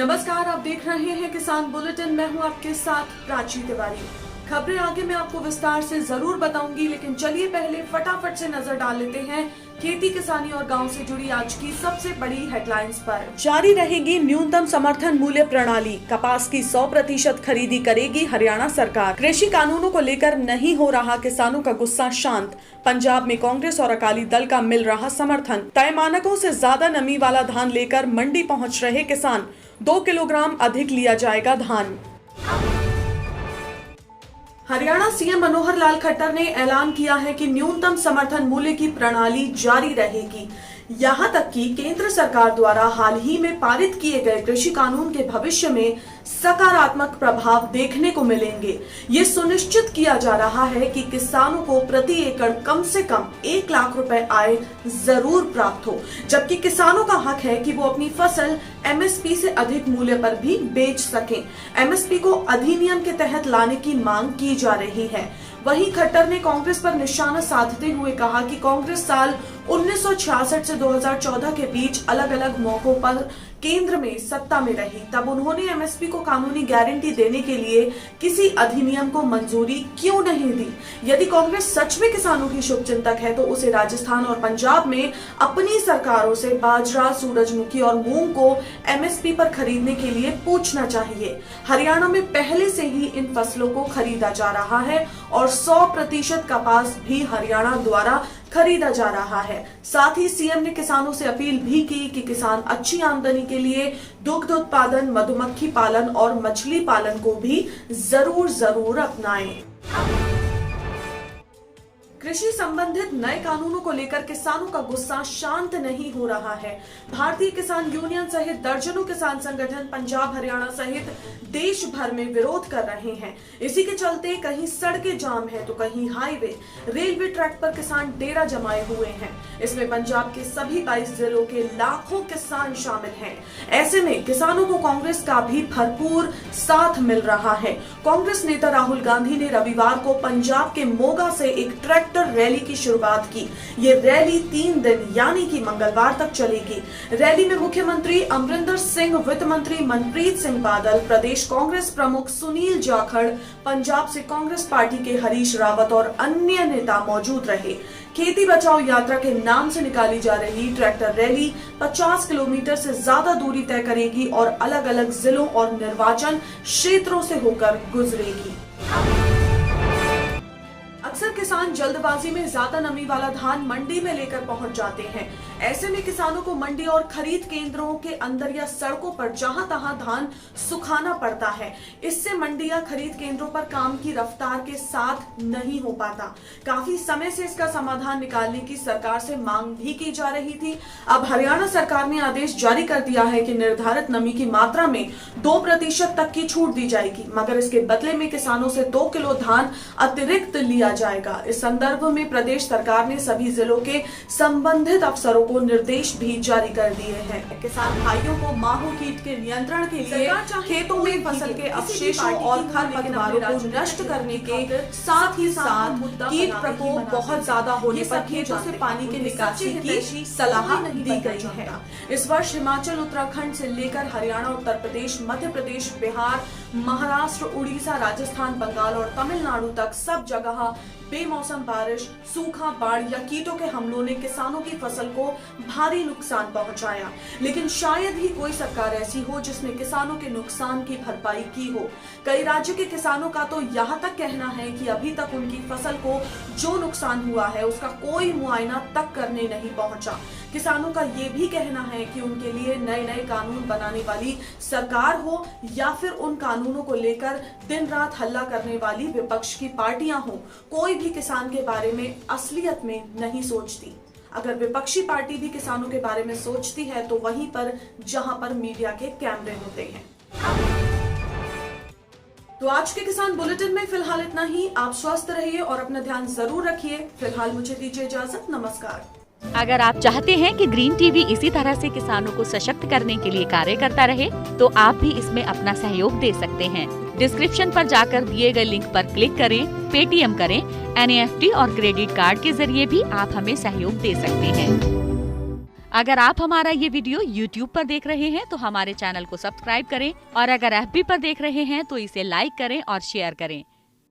नमस्कार, आप देख रहे हैं किसान बुलेटिन। मैं हूं आपके साथ प्राची तिवारी। खबरें आगे मैं आपको विस्तार से जरूर बताऊंगी, लेकिन चलिए पहले फटाफट से नजर डाल लेते हैं खेती किसानी और गांव से जुड़ी आज की सबसे बड़ी हेडलाइंस पर। जारी रहेगी न्यूनतम समर्थन मूल्य प्रणाली। कपास की 100% खरीदी करेगी हरियाणा सरकार। कृषि कानूनों को लेकर नहीं हो रहा किसानों का गुस्सा शांत। पंजाब में कांग्रेस और अकाली दल का मिल रहा समर्थन। तय मानकों से ज्यादा नमी वाला धान लेकर मंडी पहुंच रहे किसान। 2 किलोग्राम अधिक लिया जाएगा धान। हरियाणा सीएम मनोहर लाल खट्टर ने ऐलान किया है कि न्यूनतम समर्थन मूल्य की प्रणाली जारी रहेगी। यहां तक कि केंद्र सरकार द्वारा हाल ही में पारित किए गए कृषि कानून के भविष्य में सकारात्मक प्रभाव देखने को मिलेंगे। ये सुनिश्चित किया जा रहा है कि किसानों को प्रति एकड़ कम से कम 1 लाख रुपए आय जरूर प्राप्त हो, जबकि किसानों का हक है कि वो अपनी फसल एमएसपी से अधिक मूल्य पर भी बेच सकें। एमएसपी को अधिनियम के तहत लाने की मांग की जा रही है। वहीं खट्टर ने कांग्रेस पर निशाना साधते हुए कहा कि कांग्रेस साल 1966 से 2014 के बीच अलग अलग मौकों पर केंद्र में सत्ता में रही, तब उन्होंने एमएसपी को कानूनी गारंटी देने के लिए किसी अधिनियम को मंजूरी क्यों नहीं दी। यदि कांग्रेस सच में किसानों की शुभचिंतक है तो उसे राजस्थान और पंजाब में अपनी सरकारों से बाजरा, सूरजमुखी और मूंग को एमएसपी पर खरीदने के लिए पूछना चाहिए। हरियाणा में पहले से ही इन फसलों को खरीदा जा रहा है और 100% कपास भी हरियाणा द्वारा खरीदा जा रहा है। साथ ही सीएम ने किसानों से अपील भी की कि किसान अच्छी आमदनी के लिए दुग्ध उत्पादन, मधुमक्खी पालन और मछली पालन को भी जरूर अपनाएं। कृषि संबंधित नए कानूनों को लेकर किसानों का गुस्सा शांत नहीं हो रहा है। भारतीय किसान यूनियन सहित दर्जनों किसान संगठन पंजाब, हरियाणा सहित देश भर में विरोध कर रहे हैं। इसी के चलते कहीं सड़कें जाम है तो कहीं हाईवे, रेलवे ट्रैक पर किसान डेरा जमाए हुए हैं। इसमें पंजाब के सभी 22 जिलों के लाखों किसान शामिल हैं। ऐसे में किसानों को कांग्रेस का भी भरपूर साथ मिल रहा है। कांग्रेस नेता राहुल गांधी ने रविवार को पंजाब के मोगा से एक ट्रैक्टर रैली की शुरुआत की। ये रैली 3 दिन यानी कि मंगलवार तक चलेगी। रैली में मुख्यमंत्री अमरिंदर सिंह, वित्त मंत्री मनप्रीत सिंह बादल, प्रदेश कांग्रेस प्रमुख सुनील जाखड़, पंजाब से कांग्रेस पार्टी के हरीश रावत और अन्य नेता मौजूद रहे। खेती बचाओ यात्रा के नाम से निकाली जा रही ट्रैक्टर रैली 50 किलोमीटर से ज्यादा दूरी तय करेगी और अलग अलग जिलों और निर्वाचन क्षेत्रों से होकर गुजरेगी। अक्सर किसान जल्दबाजी में ज्यादा नमी वाला धान मंडी में लेकर पहुंच जाते हैं। ऐसे में किसानों को मंडी और खरीद केंद्रों के अंदर या सड़कों पर जहां तहां धान सुखाना पड़ता है। इससे मंडी या खरीद केंद्रों पर काम की रफ्तार के साथ नहीं हो पाता। काफी समय से इसका समाधान निकालने की सरकार से मांग भी की जा रही थी। अब हरियाणा सरकार ने आदेश जारी कर दिया है कि निर्धारित नमी की मात्रा में 2% तक की छूट दी जाएगी, मगर इसके बदले में किसानों से 2 किलो धान अतिरिक्त लिया जाएगा। इस संदर्भ में प्रदेश सरकार ने सभी जिलों के संबंधित अफसरों को निर्देश भी जारी कर दिए हैं। किसान भाइयों को माहो कीट के नियंत्रण के लिए खेतों में फसल के अवशेषों और खरपतवारों को नष्ट करने के साथ ही साथ कीट प्रकोप बहुत ज्यादा होने पर खेतों से पानी की निकासी की सलाह दी गई है। इस वर्ष हिमाचल, उत्तराखंड से लेकर हरियाणा, उत्तर प्रदेश, मध्य प्रदेश, बिहार, महाराष्ट्र, उड़ीसा, राजस्थान, बंगाल और तमिलनाडु तक सब जगह बेमौसम बारिश, सूखा, बाढ़ या कीटों के हमलों ने किसानों की फसल को भारी नुकसान पहुंचाया। लेकिन शायद ही कोई सरकार ऐसी हो जिसने किसानों के नुकसान की भरपाई की हो। कई राज्यों के किसानों का तो यहाँ तक कहना है कि अभी तक उनकी फसल को जो नुकसान हुआ है उसका कोई मुआयना तक करने नहीं पहुंचा। किसानों का ये भी कहना है कि उनके लिए नए कानून बनाने वाली सरकार हो या फिर उन कानूनों को लेकर दिन रात हल्ला करने वाली विपक्ष की पार्टियां हो, कोई भी किसान के बारे में असलियत में नहीं सोचती। अगर विपक्षी पार्टी भी किसानों के बारे में सोचती है तो वहीं पर जहां पर मीडिया के कैमरे होते हैं। तो आज के किसान बुलेटिन में फिलहाल इतना ही। आप स्वस्थ रहिए और अपना ध्यान जरूर रखिए। फिलहाल मुझे दीजिए इजाजत। नमस्कार। अगर आप चाहते हैं कि ग्रीन टीवी इसी तरह से किसानों को सशक्त करने के लिए कार्य करता रहे, तो आप भी इसमें अपना सहयोग दे सकते हैं। डिस्क्रिप्शन पर जाकर दिए गए लिंक पर क्लिक करें, पेटीएम करें, NEFT और क्रेडिट कार्ड के जरिए भी आप हमें सहयोग दे सकते हैं। अगर आप हमारा ये वीडियो YouTube पर देख रहे हैं तो हमारे चैनल को सब्सक्राइब करें और अगर FB पर देख रहे हैं तो इसे लाइक करें और शेयर करें।